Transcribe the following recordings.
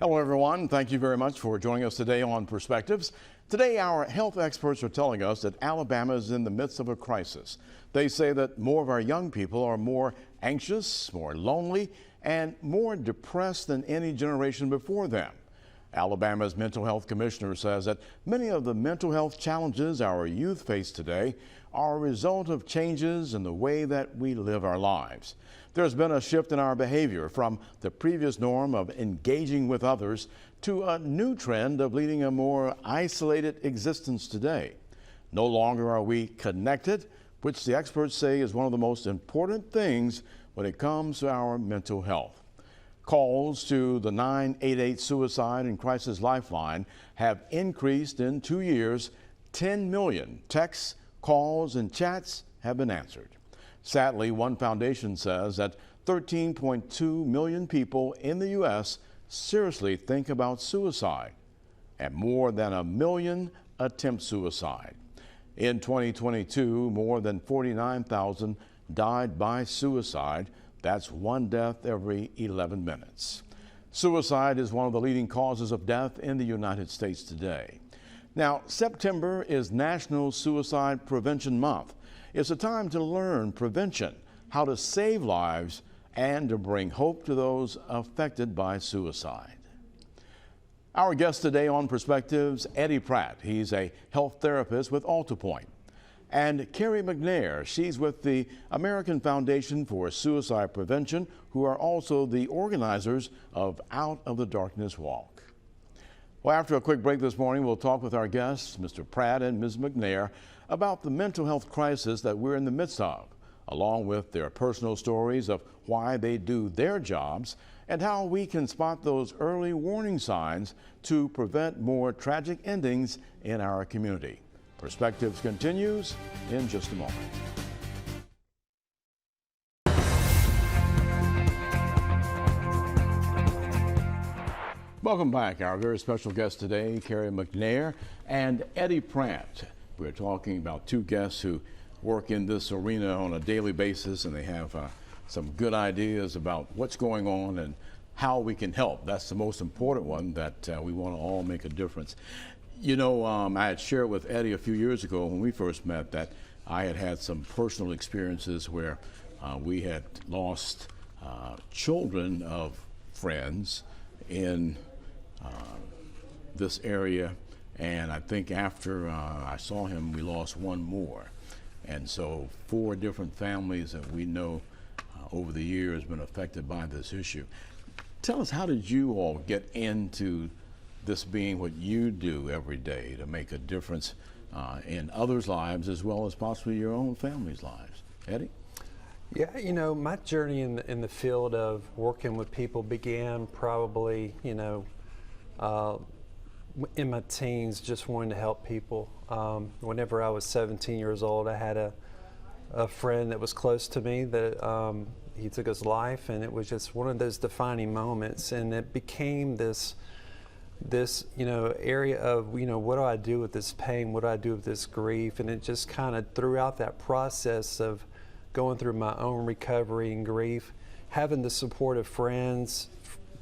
Hello, everyone. Thank you very much for joining us today on Perspectives. Today, our health experts are telling us that Alabama is in the midst of a crisis. They say that more of our young people are more anxious, more lonely, and more depressed than any generation before them. Alabama's mental health commissioner says that many of the mental health challenges our youth face today are a result of changes in the way that we live our lives. There's been a shift in our behavior from the previous norm of engaging with others to a new trend of leading a more isolated existence today. No longer are we connected, which the experts say is one of the most important things when it comes to our mental health. Calls to the 988 Suicide and Crisis Lifeline have increased in 2 years. 10 million texts, calls, and chats have been answered. Sadly, one foundation says that 13.2 million people in the U.S. seriously think about suicide, and more than 1 million attempt suicide. In 2022, more than 49,000 died by suicide. That's one death every 11 minutes. Suicide is one of the leading causes of death in the United States today. Now, September is National Suicide Prevention Month. It's a time to learn prevention, how to save lives, and to bring hope to those affected by suicide. Our guest today on Perspectives, Eddie Pratt. He's a health therapist with AltaPoint. And Carrie McNair, she's with the American Foundation for Suicide Prevention, who are also the organizers of Out of the Darkness Walk. Well, after a quick break this morning, we'll talk with our guests, Mr. Pratt and Ms. McNair, about the mental health crisis that we're in the midst of, along with their personal stories of why they do their jobs and how we can spot those early warning signs to prevent more tragic endings in our community. Perspectives continues in just a moment. Welcome back. Our very special guest today, Carrie McNair and Eddie Pratt. We're talking about two guests who work in this arena on a daily basis, and they have some good ideas about what's going on and how we can help. That's the most important one, that we want to all make a difference. You know, I had shared with Eddie a few years ago when we first met that I had had some personal experiences where we had lost children of friends in this area. And I think after I saw him, we lost one more. And so 4 different families that we know over the years been affected by this issue. Tell us, how did you all get into this being what you do every day to make a difference in others' lives as well as possibly your own family's lives? Eddie? Yeah, you know, my journey in the field of working with people began probably, in my teens, just wanting to help people. Whenever I was 17 years old, I had a friend that was close to me that he took his life, and it was just one of those defining moments, and it became this area of, what do I do with this pain? What do I do with this grief? And it just kind of throughout that process of going through my own recovery and grief, having the support of friends,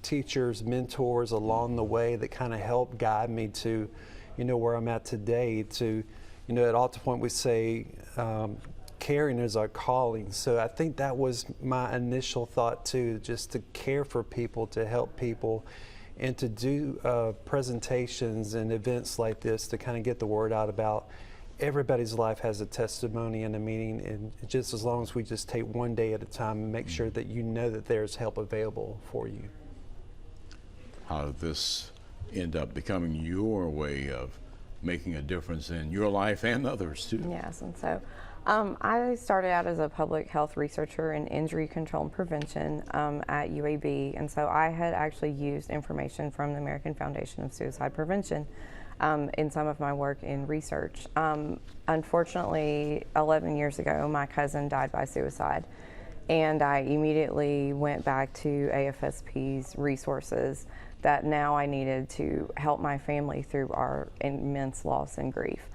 teachers, mentors along the way that kind of helped guide me to, where I'm at today. To, at AltaPoint we say caring is our calling. So I think that was my initial thought too, just to care for people, to help people, and to do presentations and events like this to kind of get the word out about everybody's life has a testimony and a meaning, and just as long as we just take one day at a time and make sure that you know that there's help available for you. How did this end up becoming your way of making a difference in your life and others too? Yes, and so I started out as a public health researcher in injury control and prevention at UAB, and so I had actually used information from the American Foundation of Suicide Prevention in some of my work in research. Unfortunately, 11 years ago, my cousin died by suicide, and I immediately went back to AFSP's resources that now I needed to help my family through our immense loss and grief.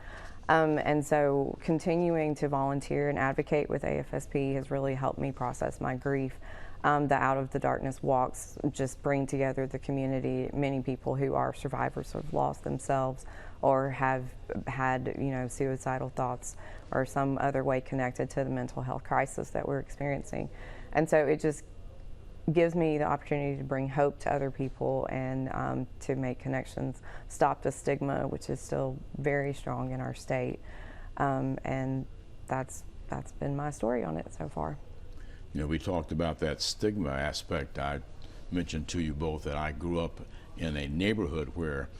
And so continuing to volunteer and advocate with AFSP has really helped me process my grief. The Out of the Darkness walks just bring together the community, many people who are survivors of loss themselves or have had, suicidal thoughts or some other way connected to the mental health crisis that we're experiencing. And so it just gives me the opportunity to bring hope to other people and to make connections, stop the stigma, which is still very strong in our state. And that's been my story on it so far. We talked about that stigma aspect. I mentioned to you both that I grew up in a neighborhood where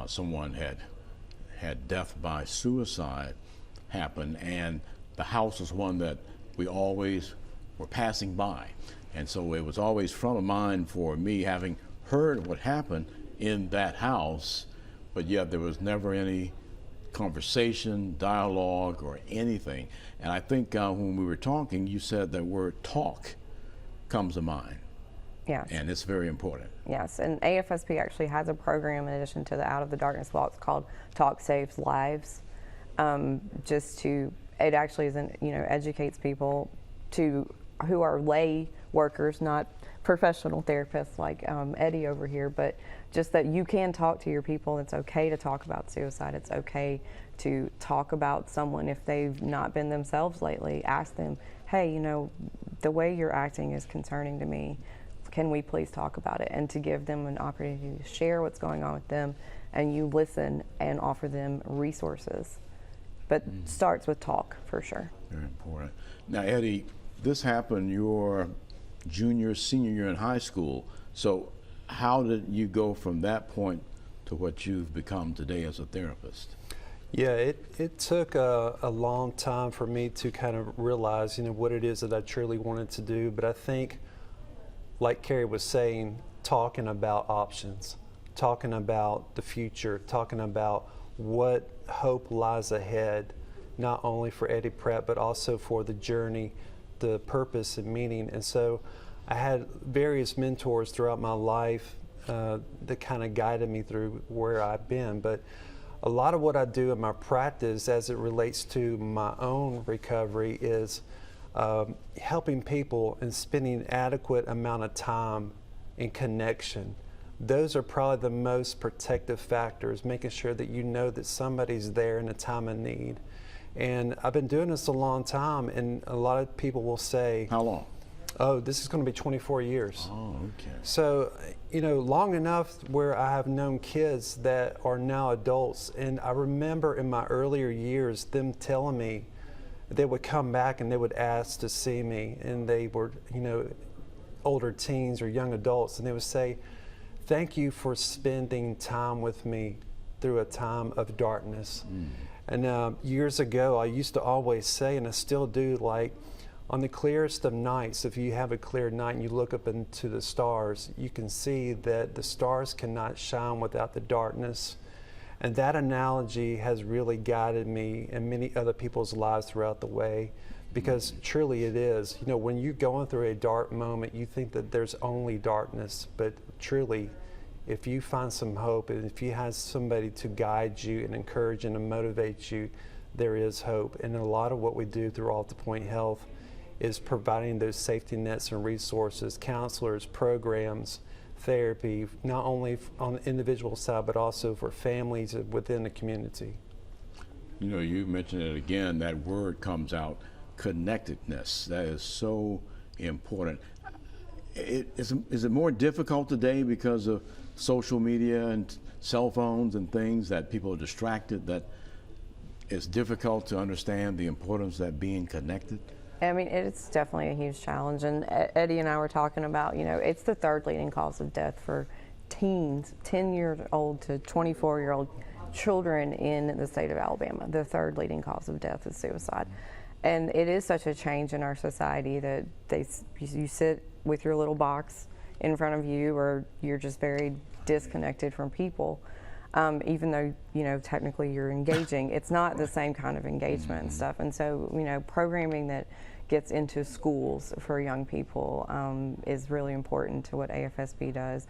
someone had death by suicide happen, and the house was one that we always were passing by. And so it was always front of mind for me, having heard what happened in that house, but yet there was never any conversation, dialogue, or anything. And I think when we were talking, you said the word talk comes to mind. Yes. And it's very important. Yes, and AFSP actually has a program in addition to the Out of the Darkness walks called Talk Saves Lives. It actually isn't, educates people who are lay workers, not professional therapists like Eddie over here, but just that you can talk to your people. It's okay to talk about suicide. It's okay to talk about someone if they've not been themselves lately. Ask them, hey, the way you're acting is concerning to me. Can we please talk about it? And to give them an opportunity to share what's going on with them, and you listen and offer them resources. But starts with talk, for sure. Very important. Now, Eddie, this happened your junior, senior year in high school. So how did you go from that point to what you've become today as a therapist? Yeah, it took a long time for me to kind of realize, what it is that I truly wanted to do. But I think, like Carrie was saying, talking about options, talking about the future, talking about what hope lies ahead, not only for Eddie Pratt, but also for the journey, the purpose and meaning. And so I had various mentors throughout my life that kind of guided me through where I've been. But a lot of what I do in my practice as it relates to my own recovery is helping people and spending adequate amount of time in connection. Those are probably the most protective factors, making sure that you know that somebody's there in a time of need. And I've been doing this a long time, and a lot of people will say, how long? Oh, this is going to be 24 years. Oh, okay. So, long enough where I have known kids that are now adults. And I remember in my earlier years, them telling me they would come back and they would ask to see me. And they were, older teens or young adults. And they would say, thank you for spending time with me through a time of darkness. And years ago, I used to always say, and I still do, like, on the clearest of nights, if you have a clear night and you look up into the stars, you can see that the stars cannot shine without the darkness. And that analogy has really guided me and many other people's lives throughout the way, because truly it is. When you're going through a dark moment, you think that there's only darkness, but truly, if you find some hope and if you have somebody to guide you and encourage and to motivate you, there is hope. And a lot of what we do through All to Point Health is providing those safety nets and resources, counselors, programs, therapy, not only on the individual side, but also for families within the community. You mentioned it again, that word comes out, connectedness. That is so important. Is it more difficult today because of social media and cell phones and things that people are distracted, that it's difficult to understand the importance of that being connected? I mean, it's definitely a huge challenge. And Eddie and I were talking about, it's the third leading cause of death for teens, 10-year-old to 24-year-old children in the state of Alabama. The third leading cause of death is suicide. And it is such a change in our society that you sit with your little box in front of you, or you're just very disconnected from people. Even though, technically you're engaging, it's not the same kind of engagement and stuff. And so, programming that gets into schools for young people is really important to what AFSP does,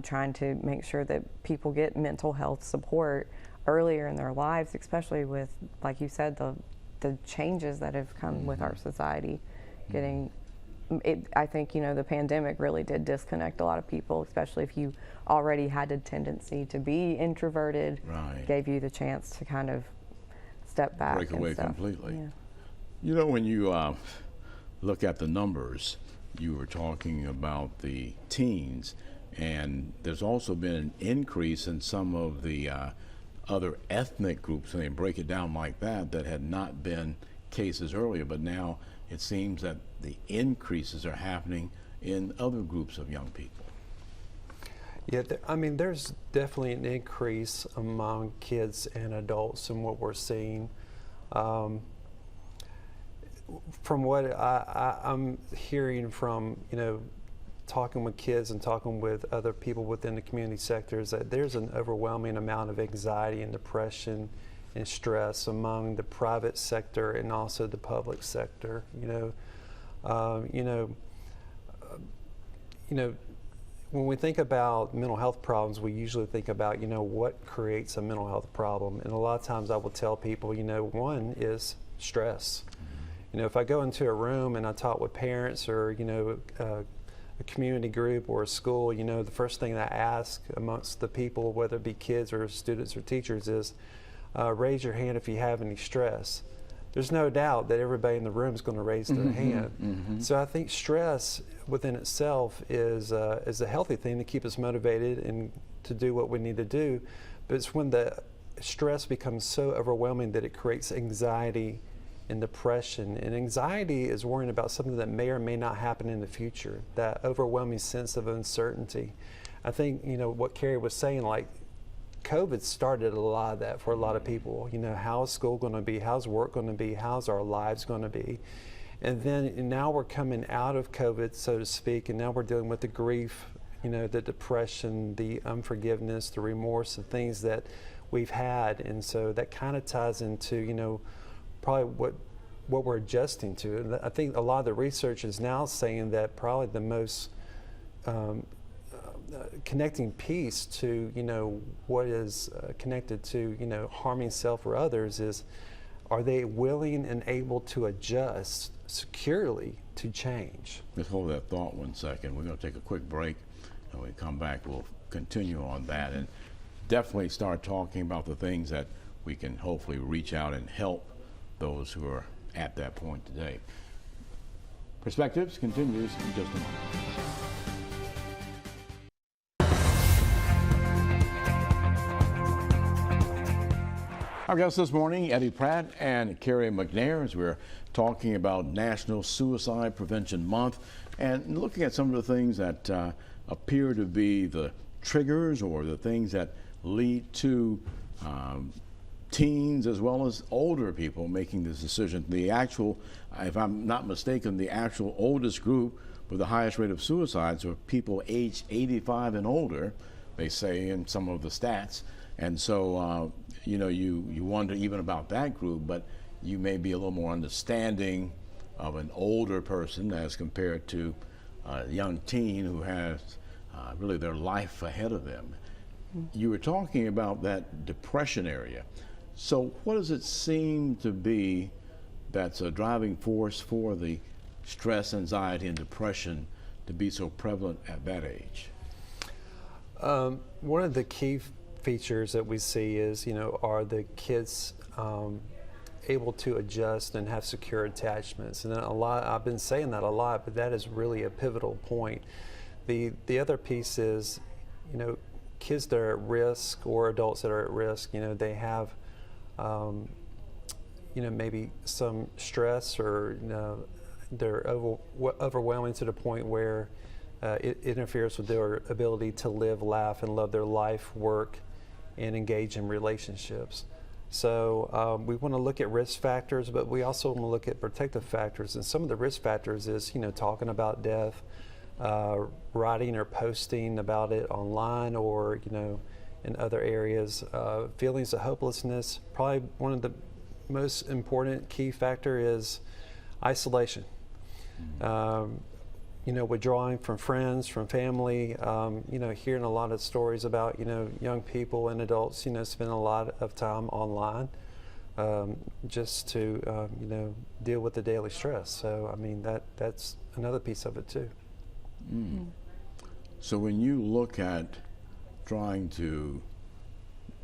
trying to make sure that people get mental health support earlier in their lives, especially with, like you said, the changes that have come with our society, getting I think, the pandemic really did disconnect a lot of people, especially if you already had a tendency to be introverted. Right. Gave you the chance to kind of step back. Break away and stuff. completely. Yeah. When you look at the numbers, you were talking about the teens, and there's also been an increase in some of the other ethnic groups, and they break it down like that had not been cases earlier, but now it seems that the increases are happening in other groups of young people. Yeah, there's definitely an increase among kids and adults in what we're seeing. From what I'm hearing from, talking with kids and talking with other people within the community sector, is that there's an overwhelming amount of anxiety and depression and stress among the private sector and also the public sector. When we think about mental health problems, we usually think about, what creates a mental health problem. And a lot of times I will tell people, one is stress. If I go into a room and I talk with parents or, a community group or a school, the first thing that I ask amongst the people, whether it be kids or students or teachers, is raise your hand if you have any stress. There's no doubt that everybody in the room is going to raise their hand. So I think stress within itself is a healthy thing to keep us motivated and to do what we need to do. But it's when the stress becomes so overwhelming that it creates anxiety and depression. And anxiety is worrying about something that may or may not happen in the future, that overwhelming sense of uncertainty. I think, what Carrie was saying, like, COVID started a lot of that for a lot of people. How's school going to be? How's work going to be? How's our lives going to be? And then now we're coming out of COVID, so to speak, and now we're dealing with the grief, the depression, the unforgiveness, the remorse, the things that we've had. And so that kind of ties into, probably what we're adjusting to. And I think a lot of the research is now saying that probably the most connecting piece to what is connected to harming self or others is, are they willing and able to adjust securely to change? Let's hold that thought 1 second. We're going to take a quick break, and when we come back we'll continue on that and definitely start talking about the things that we can hopefully reach out and help those who are at that point today. Perspectives continues in just a moment. Our guests this morning, Eddie Pratt and Carrie McNair, as we're talking about National Suicide Prevention Month and looking at some of the things that appear to be the triggers or the things that lead to teens as well as older people making this decision. The actual, if I'm not mistaken, the actual oldest group with the highest rate of suicides are people aged 85 and older, they say in some of the stats. And so, you wonder even about that group, but you may be a little more understanding of an older person as compared to a young teen who has really their life ahead of them. You were talking about that depression area. So what does it seem to be that's a driving force for the stress, anxiety, and depression to be so prevalent at that age? One of the key features that we see is, are the kids able to adjust and have secure attachments? And I've been saying that a lot, but that is really a pivotal point. The other piece is, kids that are at risk or adults that are at risk, they have, maybe some stress or, they're overwhelming to the point where it interferes with their ability to live, laugh, and love their life, work, and engage in relationships. So we want to look at risk factors, but we also want to look at protective factors. And some of the risk factors is, talking about death, writing or posting about it online or, in other areas. Feelings of hopelessness. Probably one of the most important key factor is isolation. Withdrawing from friends, from family, hearing a lot of stories about, young people and adults, spend a lot of time online. just to deal with the daily stress. So I mean that's another piece of it too. So when you look at trying to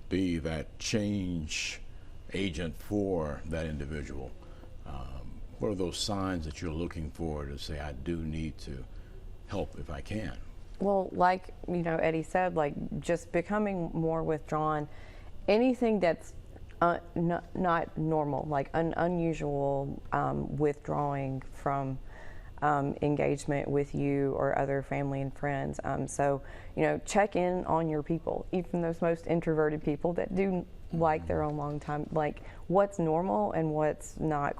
be that change agent for that individual, what are those signs that you're looking for to say, I do need to help if I can? Well, like Eddie said, like just becoming more withdrawn, anything that's not normal, like unusual, withdrawing from engagement with you or other family and friends. So check in on your people, even those most introverted people that do like their own long time, like what's normal and what's not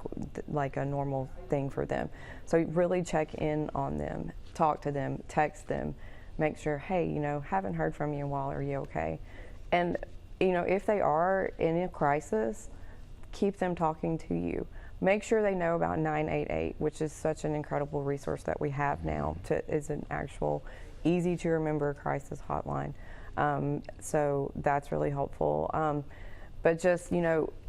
like a normal thing for them. So really check in on them, talk to them, text them, make sure, hey, haven't heard from you in a while, are you okay? And if they are in a crisis, keep them talking to you. Make sure they know about 988, which is such an incredible resource that we have now. Is an actual easy to remember crisis hotline. So that's really helpful. But just,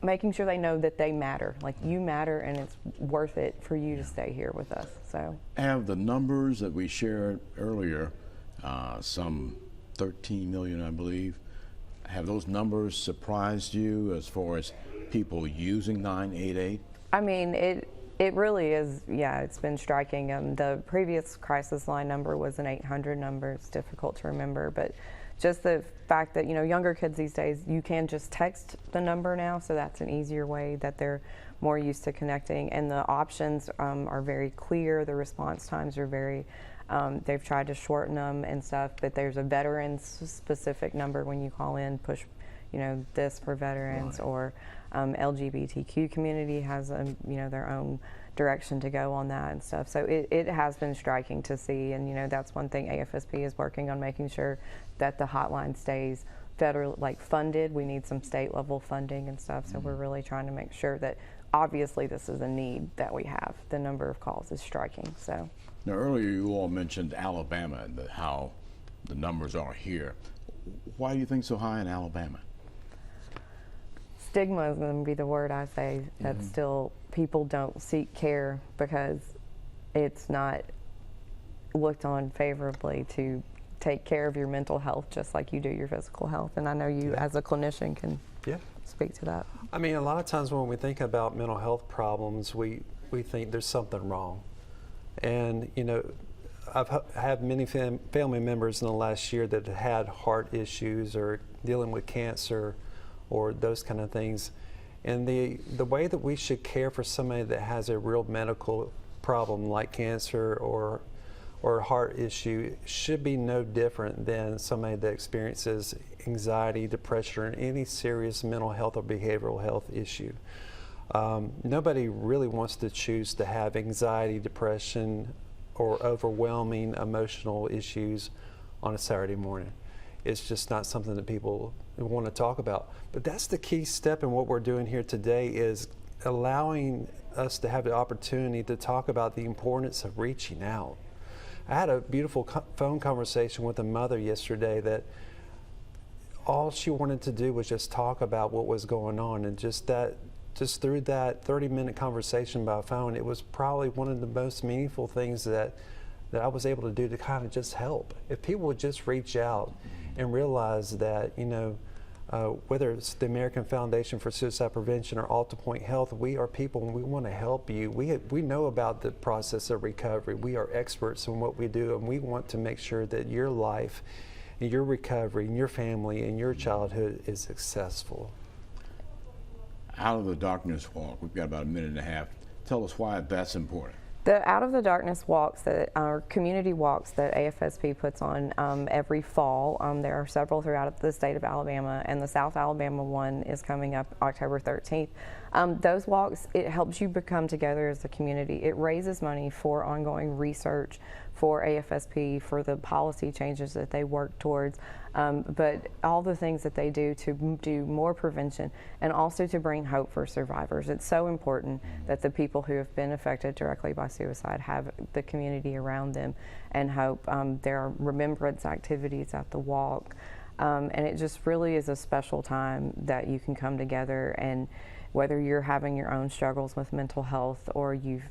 making sure they know that they matter. Like you matter and it's worth it for you to stay here with us. So Have the numbers that we shared earlier, some 13 million, I believe, have those numbers surprised you as far as people using 988? I mean, it really is, yeah, it's been striking. The previous crisis line number was an 800 number. It's difficult to remember, but just the fact that, younger kids these days, you can just text the number now, so that's an easier way that they're more used to connecting. And the options are very clear. The response times are very, they've tried to shorten them and stuff, but there's a veterans-specific number when you call in, push, this for veterans, or LGBTQ community has their own direction to go on that and stuff. So it has been striking to see, and that's one thing AFSP is working on, making sure that the hotline stays federal, like funded. We need some state level funding and stuff. So we're really trying to make sure that obviously this is a need that we have. The number of calls is striking. So now earlier you all mentioned Alabama and how the numbers are here. Why do you think so high in Alabama? Stigma is going to be the word I say, that still people don't seek care because it's not looked on favorably to take care of your mental health just like you do your physical health. And I know you as a clinician can speak to that. I mean, a lot of times when we think about mental health problems, we think there's something wrong. And, I've had many family members in the last year that had heart issues or dealing with cancer or those kind of things. And the way that we should care for somebody that has a real medical problem like cancer or heart issue should be no different than somebody that experiences anxiety, depression, or any serious mental health or behavioral health issue. Nobody really wants to choose to have anxiety, depression, or overwhelming emotional issues on a Saturday morning. It's just not something that people want to talk about. But that's the key step in what we're doing here today, is allowing us to have the opportunity to talk about the importance of reaching out. I had a beautiful phone conversation with a mother yesterday that all she wanted to do was just talk about what was going on, and just through that 30-minute conversation by phone, it was probably one of the most meaningful things that I was able to do to kind of just help. If people would just reach out and realize that, whether it's the American Foundation for Suicide Prevention or Alta Point Health, we are people and we want to help you. We know about the process of recovery. We are experts in what we do, and we want to make sure that your life and your recovery and your family and your childhood is successful. Out of the Darkness Walk, we've got about a minute and a half. Tell us why that's important. The Out of the Darkness walks that are community walks that AFSP puts on every fall. There are several throughout the state of Alabama, and the South Alabama one is coming up October 13th. Those walks, it helps you come together as a community. It raises money for ongoing research for AFSP, for the policy changes that they work towards, but all the things that they do to do more prevention and also to bring hope for survivors. It's so important that the people who have been affected directly by suicide have the community around them and hope. There are remembrance activities at the walk, and it just really is a special time that you can come together and whether you're having your own struggles with mental health or you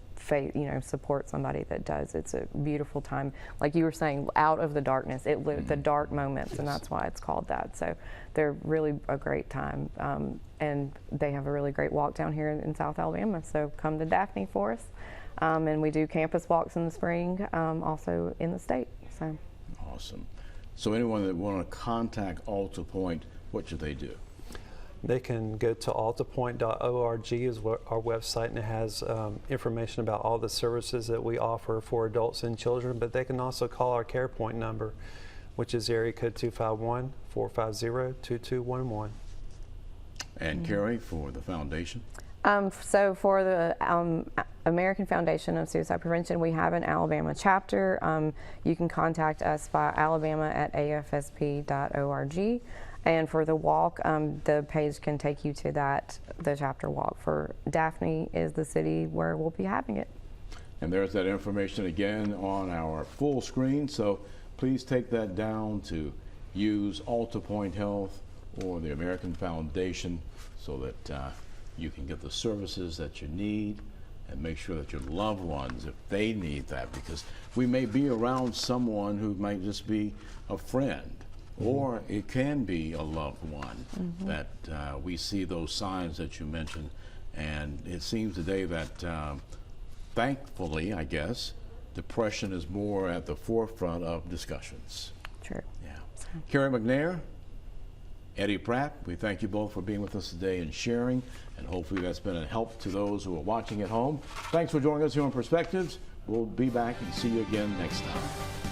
support somebody that does. It's a beautiful time. Like you were saying, out of the darkness, the dark moments, Yes. and that's why it's called that. So they're really a great time. And they have a really great walk down here in South Alabama. So come to Daphne for us. And we do campus walks in the spring, also in the state. So. Awesome. So anyone that want to contact Alta Point, what should they do? They can go to altapoint.org is our website, and it has information about all the services that we offer for adults and children, but they can also call our CarePoint number, which is area code 251-450-2211. And Carrie, for the foundation? So for the American Foundation of Suicide Prevention, we have an Alabama chapter. You can contact us by alabama@afsp.org. And for the walk, the page can take you to the chapter walk. For Daphne is the city where we'll be having it. And there's that information again on our full screen, so please take that down to use Alta Point Health or the American Foundation so that you can get the services that you need, and make sure that your loved ones, if they need that, because we may be around someone who might just be a friend, or it can be a loved one that we see those signs that you mentioned. And it seems today that thankfully, I guess, depression is more at the forefront of discussions. True. Yeah. Carrie McNair, Eddie Pratt, we thank you both for being with us today and sharing, and hopefully that's been a help to those who are watching at home. Thanks for joining us here on Perspectives. We'll be back and see you again next time.